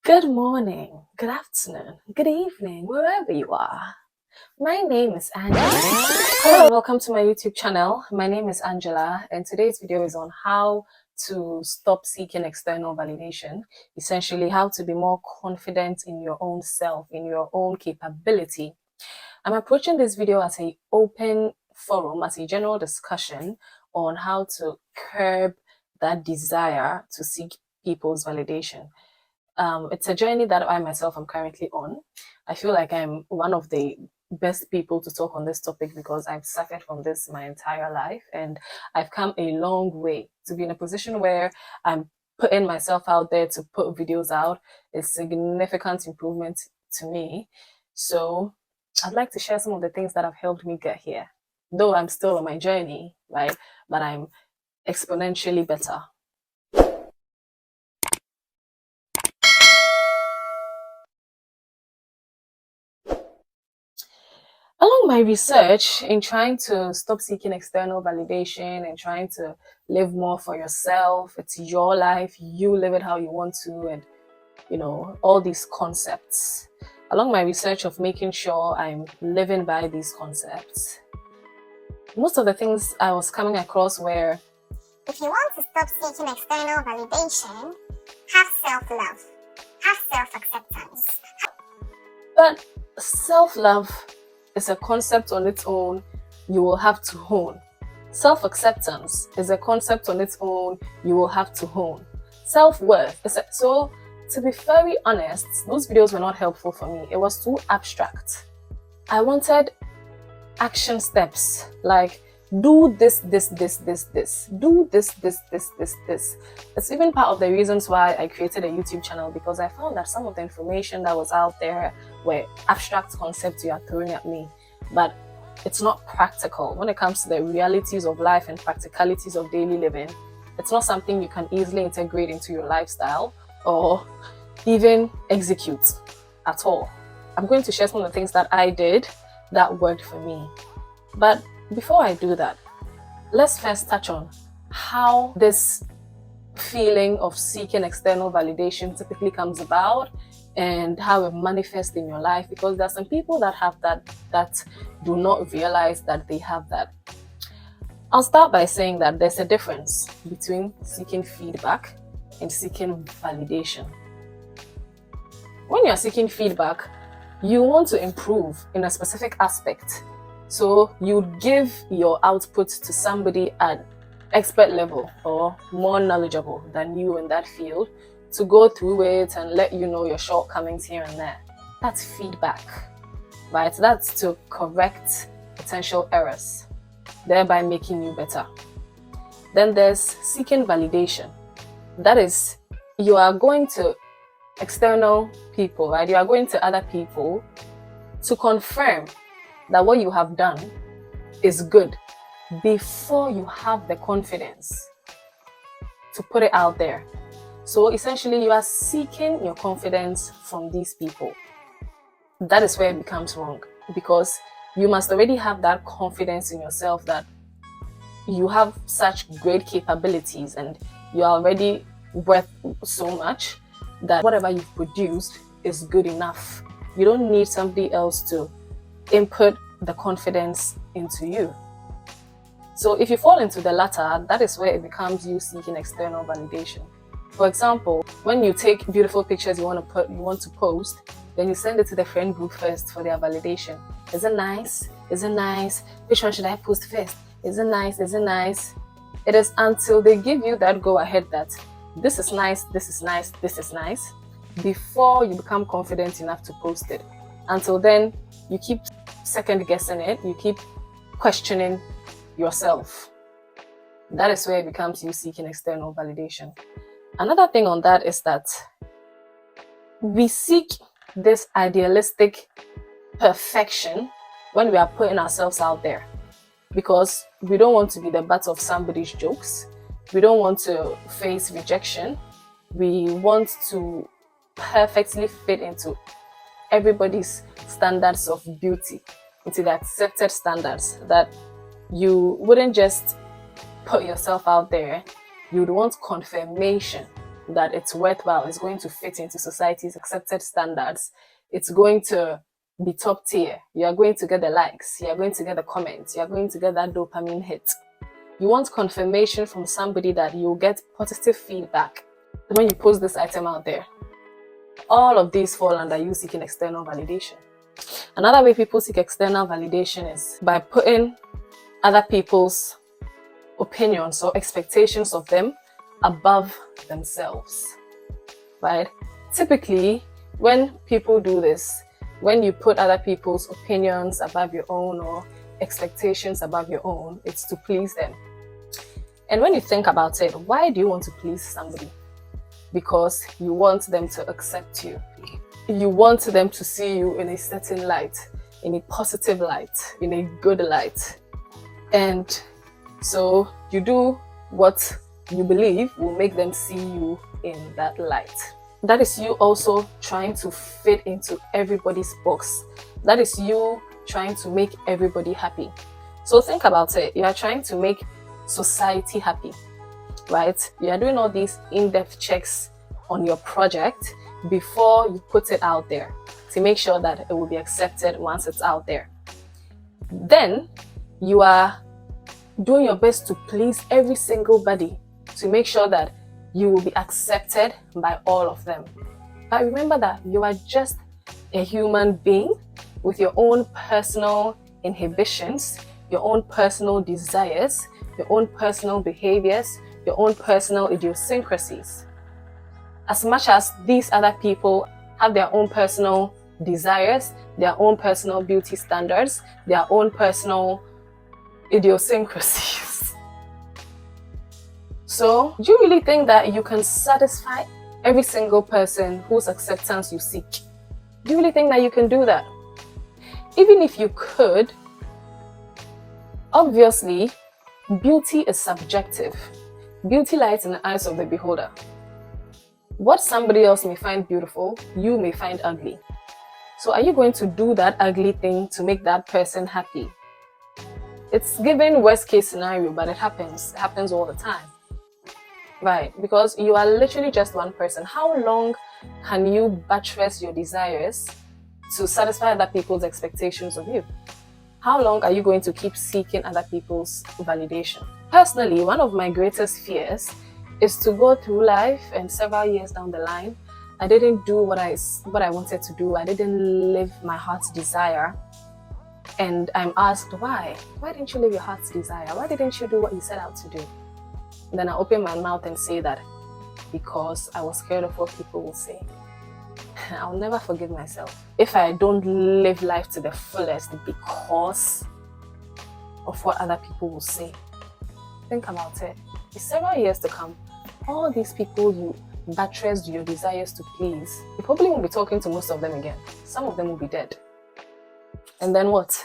Good morning, good afternoon, good evening, wherever you are. My name is Angela. Hello and welcome to my YouTube channel. My name is Angela and today's video is on how to stop seeking external validation. Essentially, how to be more confident in your own self, in your own capability. I'm approaching this video as an open forum, as a general discussion on how to curb that desire to seek people's validation. It's a journey that I myself am currently on. I feel like I'm one of the best people to talk on this topic because I've suffered from this my entire life and I've come a long way to be in a position where I'm putting myself out there to put videos out. It's a significant improvement to me. So I'd like to share some of the things that have helped me get here. Though I'm still on my journey, right? But I'm exponentially better. Along my research in trying to stop seeking external validation and trying to live more for yourself, it's your life, you live it how you want to, and all these concepts. Along my research of making sure I'm living by these concepts, most of the things I was coming across were, if you want to stop seeking external validation, have self-love, have self-acceptance. But self-love is a concept on its own you will have to hone. Self-acceptance is a concept on its own you will have to hone. Self-worth is so, to be very honest, those videos were not helpful for me. It was too abstract. I wanted action steps like do this, do this. It's even part of the reasons why I created a YouTube channel, because I found that some of the information that was out there were abstract concepts you are throwing at me, but it's not practical. When it comes to the realities of life and practicalities of daily living, it's not something you can easily integrate into your lifestyle or even execute at all. I'm going to share some of the things that I did that worked for me. But before I do that, let's first touch on how this feeling of seeking external validation typically comes about and how it manifests in your life, because there are some people that have that do not realize that they have that. I'll start by saying that there's a difference between seeking feedback and seeking validation. When you're seeking feedback, you want to improve in a specific aspect. So you give your output to somebody at expert level or more knowledgeable than you in that field to go through it and let you know your shortcomings here and there. That's feedback, right? That's to correct potential errors, thereby making you better. Then there's seeking validation. That is, you are going to external people, right? You are going to other people to confirm that what you have done is good before you have the confidence to put it out there. So essentially, you are seeking your confidence from these people. That is where it becomes wrong, because you must already have that confidence in yourself that you have such great capabilities and you are already worth so much that whatever you've produced is good enough. You don't need somebody else to input the confidence into you. So if you fall into the latter, that is where it becomes you seeking external validation. For example, when you take beautiful pictures you want to post, then you send it to the friend group first for their validation. Is it nice? Is it nice? Which one should I post first? Is it nice? Is it nice? It is until they give you that go ahead that this is nice, this is nice, this is nice, before you become confident enough to post it. Until then, you keep second guessing it, you keep questioning yourself. That is where it becomes you seeking external validation. Another thing on that is that we seek this idealistic perfection when we are putting ourselves out there, because we don't want to be the butt of somebody's jokes. We don't want to face rejection. We want to perfectly fit into everybody's standards of beauty, into the accepted standards, that you wouldn't just put yourself out there, you would want confirmation that it's worthwhile, it's going to fit into society's accepted standards, it's going to be top tier, you are going to get the likes, you are going to get the comments, you are going to get that dopamine hit. You want confirmation from somebody that you'll get positive feedback when you post this item out there. All of these fall under you seeking external validation. Another way people seek external validation is by putting other people's opinions or expectations of them above themselves, right? Typically, when people do this, when you put other people's opinions above your own or expectations above your own, it's to please them. And when you think about it, why do you want to please somebody? Because you want them to accept you. You want them to see you in a certain light, in a positive light, in a good light. And so you do what you believe will make them see you in that light. That is you also trying to fit into everybody's box. That is you trying to make everybody happy. So think about it. You are trying to make society happy, right? You are doing all these in-depth checks on your project before you put it out there to make sure that it will be accepted once it's out there. Then you are doing your best to please every single body to make sure that you will be accepted by all of them. But remember that you are just a human being with your own personal inhibitions, your own personal desires, your own personal behaviors, your own personal idiosyncrasies. As much as these other people have their own personal desires, their own personal beauty standards, their own personal idiosyncrasies. So, do you really think that you can satisfy every single person whose acceptance you seek? Do you really think that you can do that? Even if you could, obviously, beauty is subjective. Beauty lies in the eyes of the beholder. What somebody else may find beautiful, you may find ugly. So are you going to do that ugly thing to make that person happy? It's given worst case scenario, but it happens. It happens all the time. Right? Because you are literally just one person. How long can you buttress your desires to satisfy other people's expectations of you? How long are you going to keep seeking other people's validation? Personally, one of my greatest fears is to go through life and several years down the line, I didn't do what I wanted to do. I didn't live my heart's desire. And I'm asked, why? Why didn't you live your heart's desire? Why didn't you do what you set out to do? And then I open my mouth and say that because I was scared of what people will say. I'll never forgive myself if I don't live life to the fullest because of what other people will say. Think about it. In several years to come, all these people you buttressed your desires to please, you probably won't be talking to most of them again. Some of them will be dead. And then what?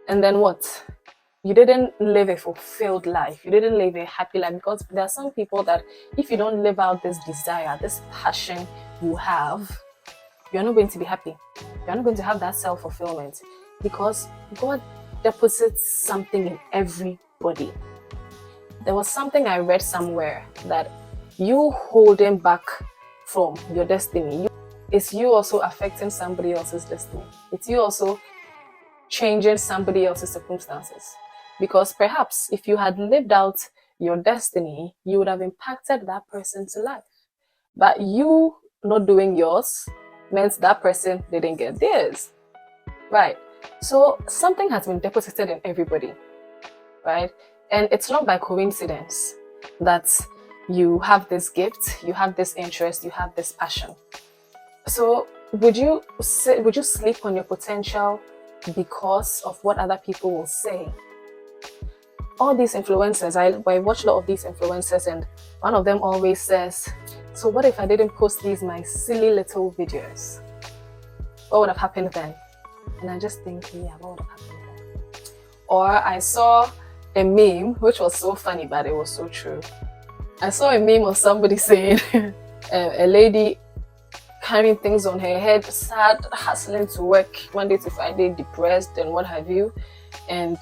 And then what? You didn't live a fulfilled life. You didn't live a happy life, because there are some people that if you don't live out this desire, this passion you have, you're not going to be happy. You're not going to have that self-fulfillment, because God deposits something in everybody. There was something I read somewhere that you holding back from your destiny, it's you also affecting somebody else's destiny. It's you also changing somebody else's circumstances. Because perhaps if you had lived out your destiny, you would have impacted that person's life. But you not doing yours meant that person didn't get theirs. Right? So something has been deposited in everybody. Right? And it's not by coincidence that you have this gift, you have this interest, you have this passion. So would you sleep on your potential because of what other people will say? All these influencers, I watch a lot of these influencers, and one of them always says, so what if I didn't post these my silly little videos? What would have happened then? And I just think, yeah, what would have happened then? Or I saw a meme, which was so funny, but it was so true. I saw a meme of somebody saying, a lady carrying things on her head, sad, hustling to work Monday to Friday, depressed and what have you. And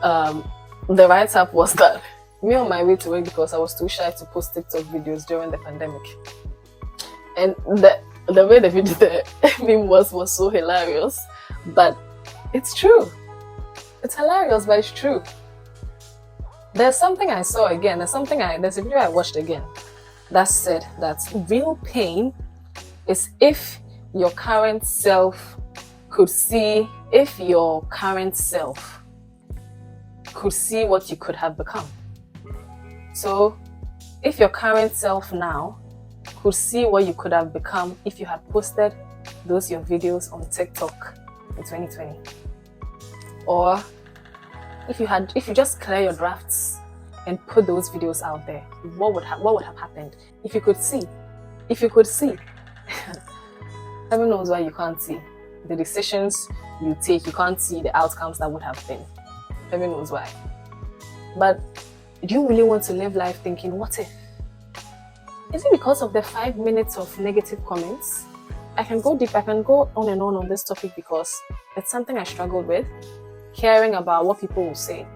the write-up was that me on my way to work because I was too shy to post TikTok videos during the pandemic. And the way the video the meme was so hilarious, but it's true. It's hilarious, but it's true. There's something I saw again. There's a video I watched again that said that real pain is if your current self could see what you could have become. So if your current self now could see what you could have become if you had posted those your videos on TikTok in 2020, or if you just clear your drafts and put those videos out there, what would have happened? If you could see, heaven knows why you can't see the decisions you take. You can't see the outcomes that would have been. Heaven knows why. But do you really want to live life thinking, what if? Is it because of the 5 minutes of negative comments? I can go deep, I can go on and on this topic because it's something I struggled with, caring about what people will say.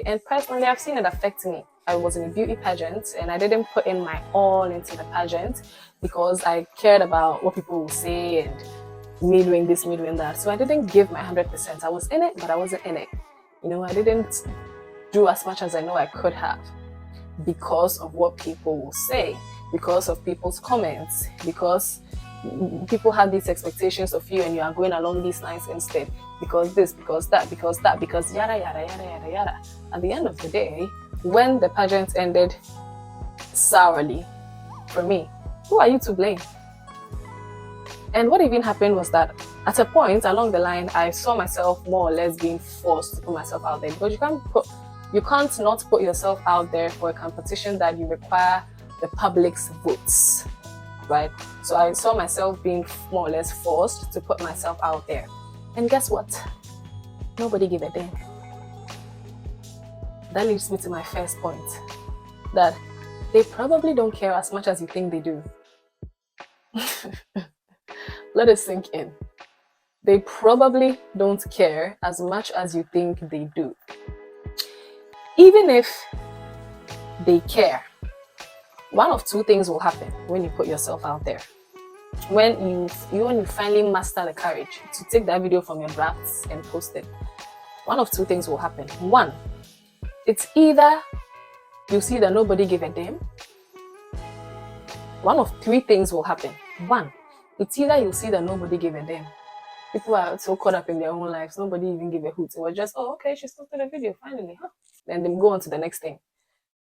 And personally, I've seen it affect me. I was in a beauty pageant and I didn't put in my all into the pageant because I cared about what people will say and me doing this, me doing that. So I didn't give my 100%. I was in it, but I wasn't in it. I didn't do as much as I know I could have because of what people will say, because of people's comments, because people have these expectations of you and you are going along these lines instead, because this, because that, because yada, yada, yada, yada, yada. At the end of the day, when the pageant ended sourly for me, who are you to blame? And what even happened was that at a point along the line, I saw myself more or less being forced to put myself out there, because you can't not put yourself out there for a competition that you require the public's votes, right? So I saw myself being more or less forced to put myself out there. And guess what? Nobody gave a damn. That leads me to my first point, that they probably don't care as much as you think they do. Let it sink in. They probably don't care as much as you think they do. Even if they care, one of two things will happen when you put yourself out there. When you finally master the courage to take that video from your drafts and post it, one of two things will happen. One, it's either you see that nobody gave a damn. One of three things will happen. One, it's either you see that nobody gave a damn. People are so caught up in their own lives, nobody even gave a hoot. It was just, oh, okay, she posted a video, finally, huh? Then they go on to the next thing.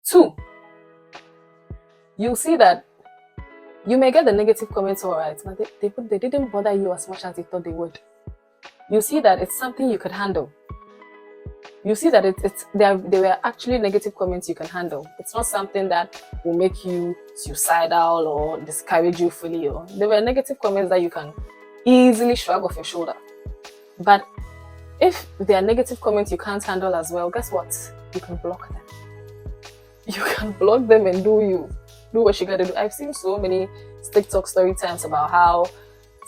Two, you'll see that you may get the negative comments, all right, but they didn't bother you as much as they thought they would. You see that it's something you could handle. You see that they were actually negative comments you can handle. It's not something that will make you suicidal or discourage you fully. Or they were negative comments that you can easily shrug off your shoulder. But if they are negative comments you can't handle as well, guess what? You can block them. You can block them and do what you gotta do. I've seen so many TikTok story times about how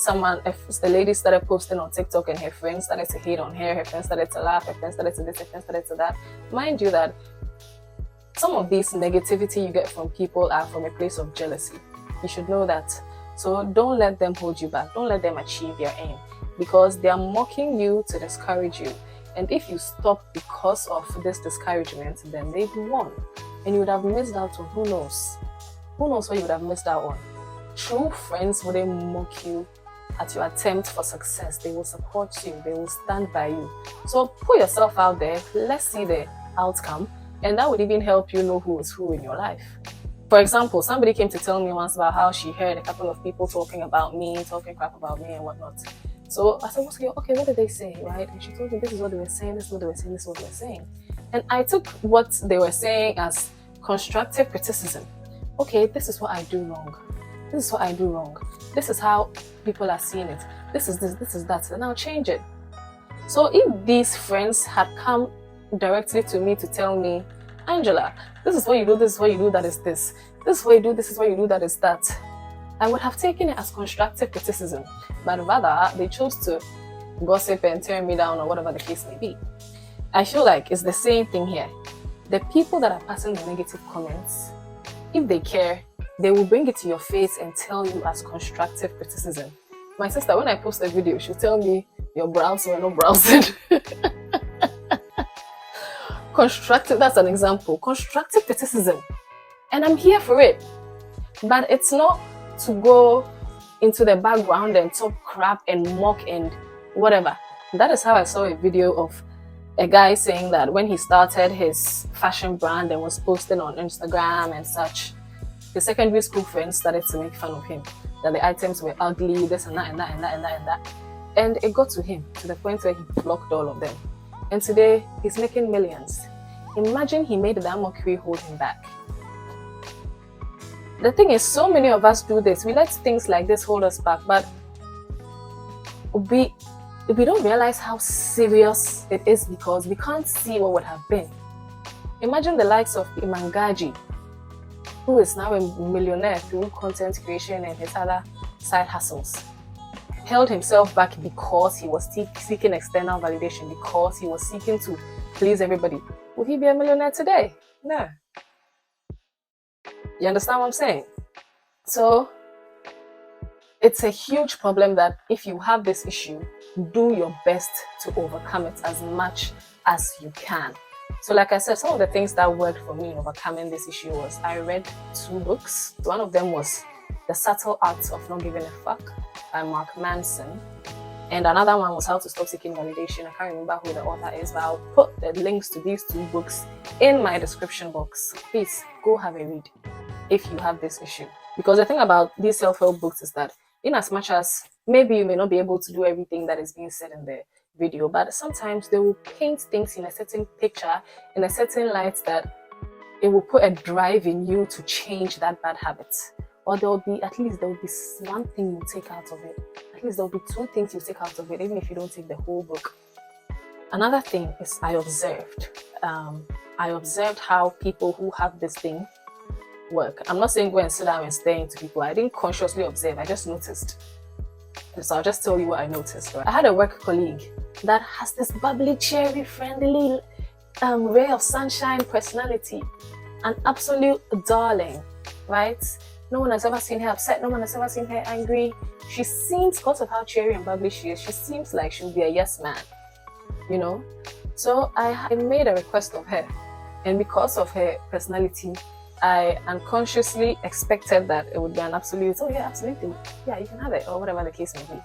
the lady started posting on TikTok and her friends started to hate on her friends started to laugh, her friends started to this, her friends started to that. Mind you that some of this negativity you get from people are from a place of jealousy. You should know that. So don't let them hold you back. Don't let them achieve your aim, because they are mocking you to discourage you. And if you stop because of this discouragement, then they've won. And you would have missed out on who knows what you would have missed out on. True friends wouldn't mock you at your attempt for success. They will support you. They will stand by you. So put yourself out there. Let's see the outcome. And that would even help you know who is who in your life. For example, somebody came to tell me once about how she heard a couple of people talking crap about me and whatnot. So I said, okay, what did they say, right? And she told me this is what they were saying, this is what they were saying, this is what they were saying. And I took what they were saying as constructive criticism. Okay, this is what I do wrong. This is what I do wrong. This is how people are seeing it. This is this, this is that. And I'll change it. So if these friends had come directly to me to tell me, Angela, this is what you do, this is what you do, that is this. This is what you do, this is what you do, that is that, I would have taken it as constructive criticism. But rather, they chose to gossip and tear me down or whatever the case may be. I feel like it's the same thing here. The people that are passing the negative comments, if they care, they will bring it to your face and tell you as constructive criticism. My sister, when I post a video, she'll tell me, your brows were not browsing. Constructive, that's an example. Constructive criticism. And I'm here for it. But it's not to go into the background and talk crap and mock and whatever. That is how I saw a video of a guy saying that when he started his fashion brand and was posting on Instagram and such, his secondary school friends started to make fun of him, that the items were ugly, this and that and that and that and that and that. And it got to him to the point where he blocked all of them. And today he's making millions. Imagine he made that mockery hold him back. The thing is, so many of us do this. We let things like this hold us back, but we don't realize how serious it is because we can't see what would have been. Imagine the likes of Imangaji, who is now a millionaire through content creation and his other side hustles. Held himself back because he was seeking external validation, because he was seeking to please everybody. Would he be a millionaire today? No. You understand what I'm saying? So it's a huge problem that if you have this issue, do your best to overcome it as much as you can. So like I said, some of the things that worked for me in overcoming this issue was I read 2 books. One of them was The Subtle Art of Not Giving a Fuck by Mark Manson. And another one was How to Stop Seeking Validation. I can't remember who the author is, but I'll put the links to these 2 books in my description box. Please go have a read if you have this issue. Because the thing about these self-help books is that in as much as maybe you may not be able to do everything that is being said in the video, but sometimes they will paint things in a certain picture, in a certain light that it will put a drive in you to change that bad habit. Or there will be one thing you take out of it. At least there will be 2 things you take out of it, even if you don't take the whole book. Another thing is I observed how people who have this thing work. I'm not saying go and sit down and stare into people. I didn't consciously observe, I just noticed. So I'll just tell you what I noticed. Right? I had a work colleague that has this bubbly, cheery, friendly ray of sunshine personality. An absolute darling, right? No one has ever seen her upset. No one has ever seen her angry. She seems, because of how cheery and bubbly she is, she seems like she'll be a yes man, you know? So I made a request of her. And because of her personality, I unconsciously expected that it would be an absolute, oh yeah, absolutely. Yeah, you can have it, or whatever the case may be.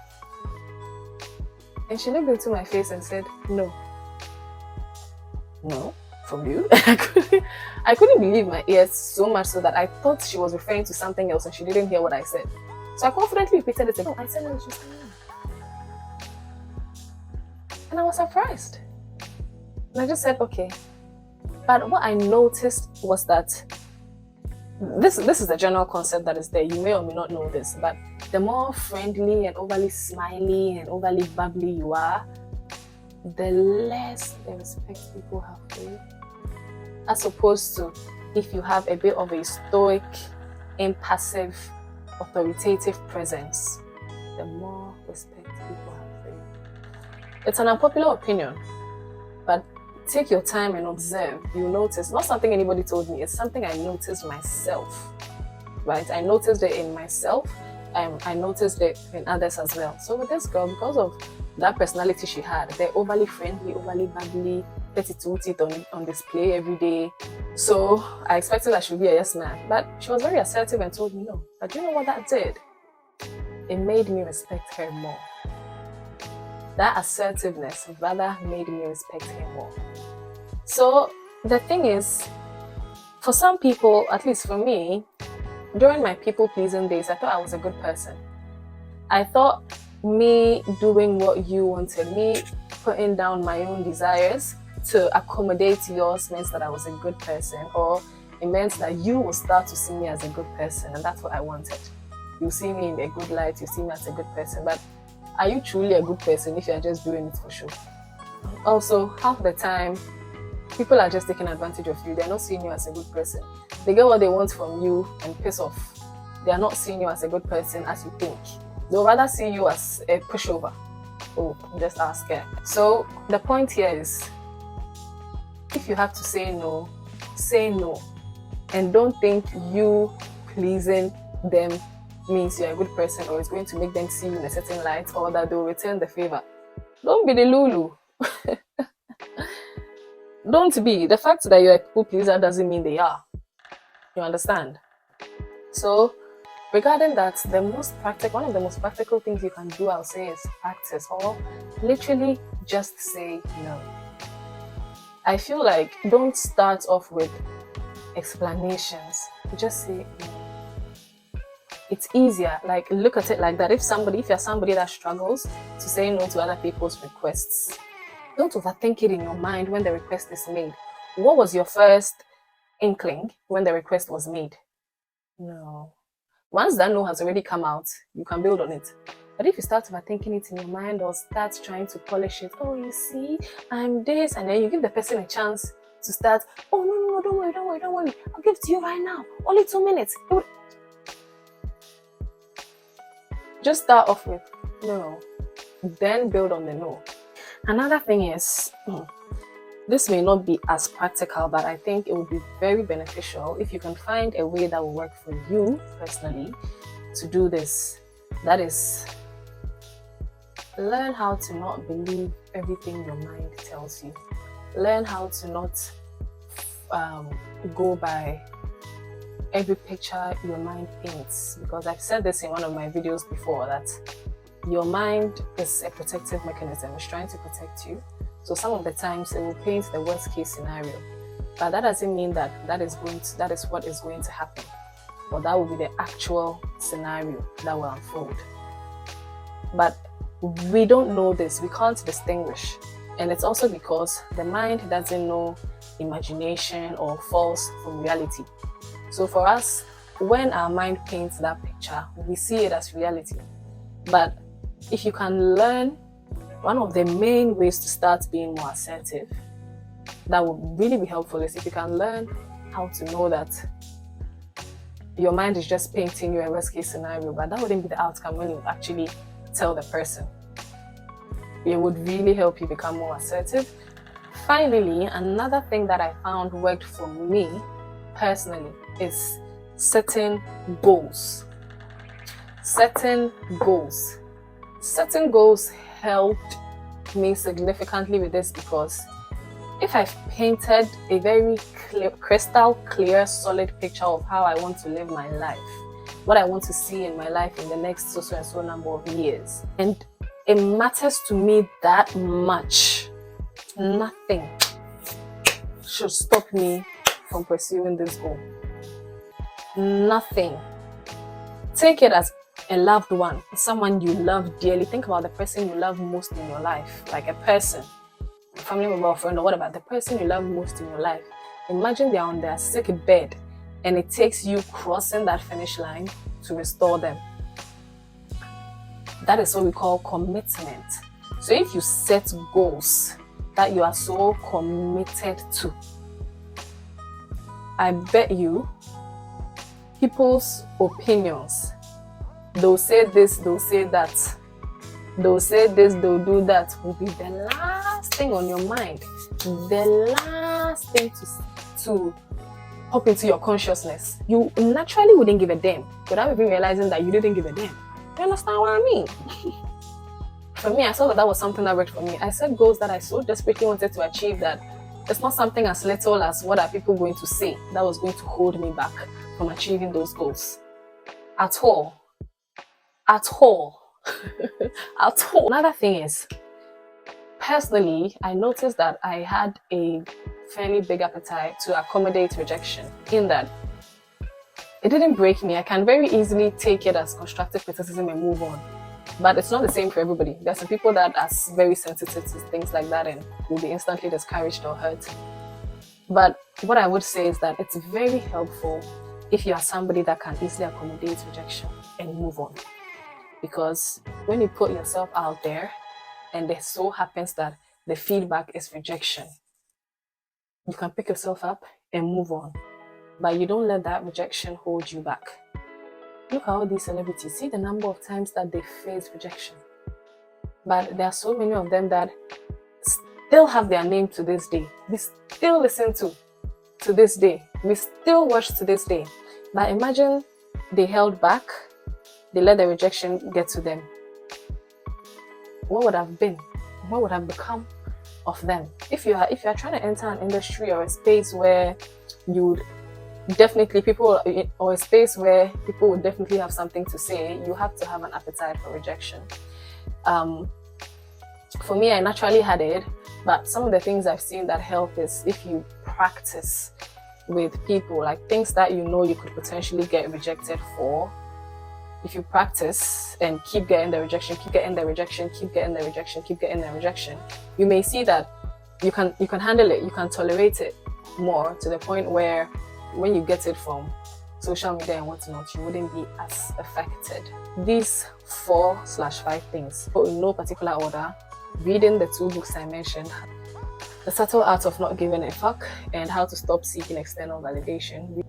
And she looked into my face and said, no. No? From you? I couldn't believe my ears so much so that I thought she was referring to something else and she didn't hear what I said. So I confidently repeated it again. I said, no, she's no. And I was surprised. And I just said, okay. But what I noticed was that this is the general concept that is there. You may or may not know this, but the more friendly and overly smiley and overly bubbly you are, the less the respect people have for you. As opposed to if you have a bit of a stoic, impassive, authoritative presence, the more respect people have for you. It's an unpopular opinion, but take your time and observe. You'll notice, not something anybody told me, it's something I noticed myself, right? I noticed it in myself, I noticed it in others as well. So with this girl, because of that personality she had, they're overly friendly, overly bubbly, 32 teeth on display every day. So I expected that she would be a yes man, but she was very assertive and told me no. But you know what that did? It made me respect her more. That assertiveness rather made me respect her more. So the thing is, for some people, at least for me, during my people-pleasing days, I thought I was a good person. I thought me doing what you wanted, me putting down my own desires to accommodate yours meant that I was a good person, or it meant that you will start to see me as a good person, and that's what I wanted. You see me in a good light, you see me as a good person, but are you truly a good person if you're just doing it for show? Also, half the time, people are just taking advantage of you. They're not seeing you as a good person. They get what they want from you and piss off. They are not seeing you as a good person as you think. They'll rather see you as a pushover. Oh, just ask her. So the point here is, if you have to say no, say no. And don't think you pleasing them means you're a good person or it's going to make them see you in a certain light or that they'll return the favor. Don't be the Lulu. Don't be. The fact that you're a people pleaser doesn't mean they are. You understand? So, regarding that, one of the most practical things you can do, I'll say, is practice or literally just say no. I feel like don't start off with explanations. Just say no. It's easier. Like, look at it like that. If you're somebody that struggles to say no to other people's requests, don't overthink it in your mind when the request is made. What was your first inkling when the request was made? No. Once that no has already come out, you can build on it. But if you start overthinking it in your mind or start trying to polish it, oh, you see, I'm this, and then you give the person a chance to start, oh, no, don't worry, I'll give it to you right now, only 2 minutes. Just start off with no, then build on the no. Another thing is, this may not be as practical, but I think it would be very beneficial if you can find a way that will work for you personally to do this. That is, learn how to not believe everything your mind tells you. Learn how to not go by every picture your mind paints. Because I've said this in one of my videos before, that your mind is a protective mechanism. It's trying to protect you. So some of the times it will paint the worst case scenario, but that doesn't mean that is what is going to happen, or that will be the actual scenario that will unfold. But we don't know this. We can't distinguish, and it's also because the mind doesn't know imagination or false from reality. So for us, when our mind paints that picture, we see it as reality. But if you can learn, one of the main ways to start being more assertive that would really be helpful is if you can learn how to know that your mind is just painting you a worst case scenario, but that wouldn't be the outcome when you actually tell the person. It would really help you become more assertive. Finally, another thing that I found worked for me personally is setting goals. Setting goals helped me significantly with this, because if I've painted a very crystal clear, solid picture of how I want to live my life, what I want to see in my life in the next so and so number of years, and it matters to me that much, nothing should stop me from pursuing this goal. Nothing. Take it as a loved one, someone you love dearly. Think about the person you love most in your life, like a person, a family member or friend, or what about the person you love most in your life? Imagine they're on their sick bed and it takes you crossing that finish line to restore them. That is what we call commitment. So if you set goals that you are so committed to, I bet you people's opinions, they'll say this, they'll say that, they'll say this, they'll do that, will be the last thing on your mind, the last thing to pop into your consciousness. You naturally wouldn't give a damn without even realizing that you didn't give a damn. You understand what I mean? For me, I saw that was something that worked for me. I set goals that I so desperately wanted to achieve that it's not something as little as what are people going to say that was going to hold me back from achieving those goals. At all. At all. At all. Another thing is, personally, I noticed that I had a fairly big appetite to accommodate rejection, in that it didn't break me. I can very easily take it as constructive criticism and move on. But it's not the same for everybody. There are some people that are very sensitive to things like that and will be instantly discouraged or hurt. But what I would say is that it's very helpful if you are somebody that can easily accommodate rejection and move on. Because when you put yourself out there and it so happens that the feedback is rejection, you can pick yourself up and move on. But you don't let that rejection hold you back. Look at all these celebrities. See the number of times that they face rejection. But there are so many of them that still have their name to this day. We still listen to. to this day. We still watch to this day. But imagine they held back, they let the rejection get to them. What would have been? What would have become of them? If you are trying to enter an industry or a space where you would definitely or a space where people would definitely have something to say, you have to have an appetite for rejection. For me, I naturally had it, but some of the things I've seen that help is if you practice with people, like things that you know you could potentially get rejected for. If you practice and keep getting the rejection, keep getting the rejection, keep getting the rejection, keep getting the rejection, you may see that you can handle it, you can tolerate it more, to the point where when you get it from social media and whatnot, you wouldn't be as affected. These 4/5 things, in no particular order: reading the 2 books I mentioned, The Subtle Art of Not Giving a Fuck and How to Stop Seeking External Validation.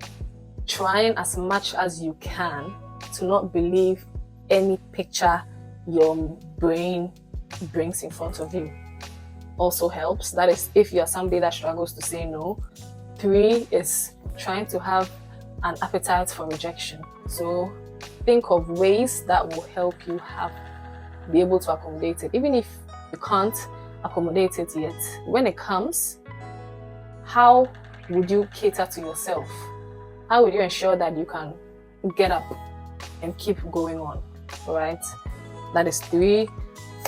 Trying as much as you can to not believe any picture your brain brings in front of you also helps. That is, if you're somebody that struggles to say no. 3 is trying to have an appetite for rejection. So think of ways that will help you be able to accommodate it. Even if you can't accommodate it yet, when it comes, how would you cater to yourself? How would you ensure that you can get up and keep going on? All right, that is 3.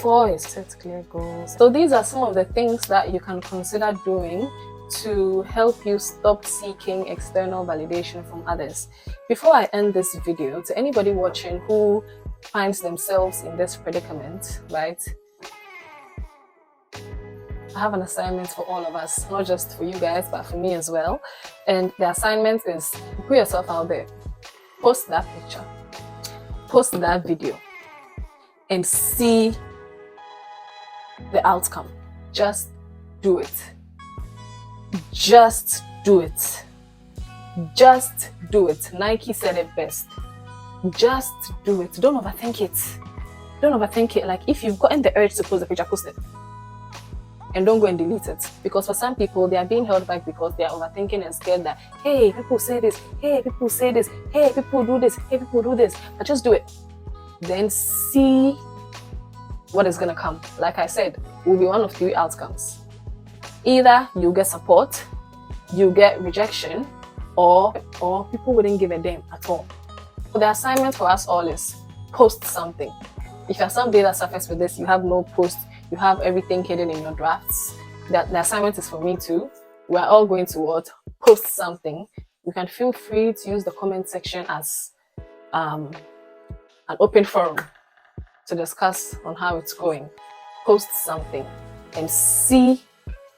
4 is set clear goals. So these are some of the things that you can consider doing to help you stop seeking external validation from others. Before I end this video, to anybody watching who finds themselves in this predicament, right, I have an assignment for all of us, not just for you guys, but for me as well. And the assignment is, put yourself out there, post that picture, post that video, and see the outcome. Just do it. Just do it. Just do it. Nike said it best. Just do it. Don't overthink it. Don't overthink it. Like, if you've gotten the urge to post the picture, post it. And don't go and delete it. Because for some people, they are being held back because they are overthinking and scared that, hey, people say this, hey, people say this, hey, people do this, hey, people do this. But just do it. Then see what is going to come. Like I said, will be one of 3 outcomes. Either you get support, you get rejection, or people wouldn't give a damn at all. So the assignment for us all is post something. If you're somebody that suffers with this, you have no post, you have everything hidden in your drafts, the assignment is for me too. We're all going to post something. You can feel free to use the comment section as an open forum to discuss on how it's going. Post something and see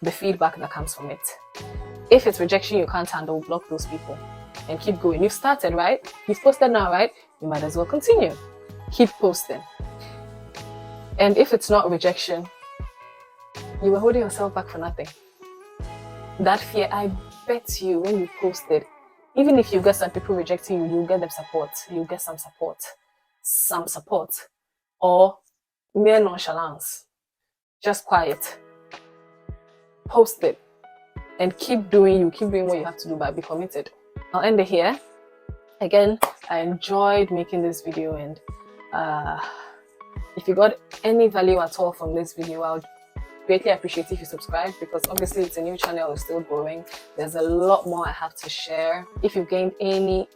the feedback that comes from it. If it's rejection you can't handle, block those people and keep going. You've started, right? You've posted now, right? You might as well continue. Keep posting. And if it's not rejection, you were holding yourself back for nothing. That fear, I bet you, when you posted, even if you get some people rejecting you, you'll get them support. You'll get some support. Or mere nonchalance. Just quiet. Post it. And keep doing what you have to do, but be committed. I'll end it here. Again, I enjoyed making this video, and if you got any value at all from this video, I would greatly appreciate if you subscribe, because obviously it's a new channel, it's still growing. There's a lot more I have to share. If you gained any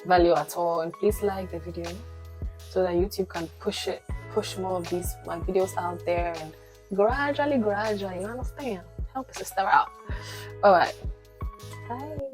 value at all, and please like the video so that YouTube can push more of my videos out there, and gradually, you understand? Help a sister out. All right. Bye.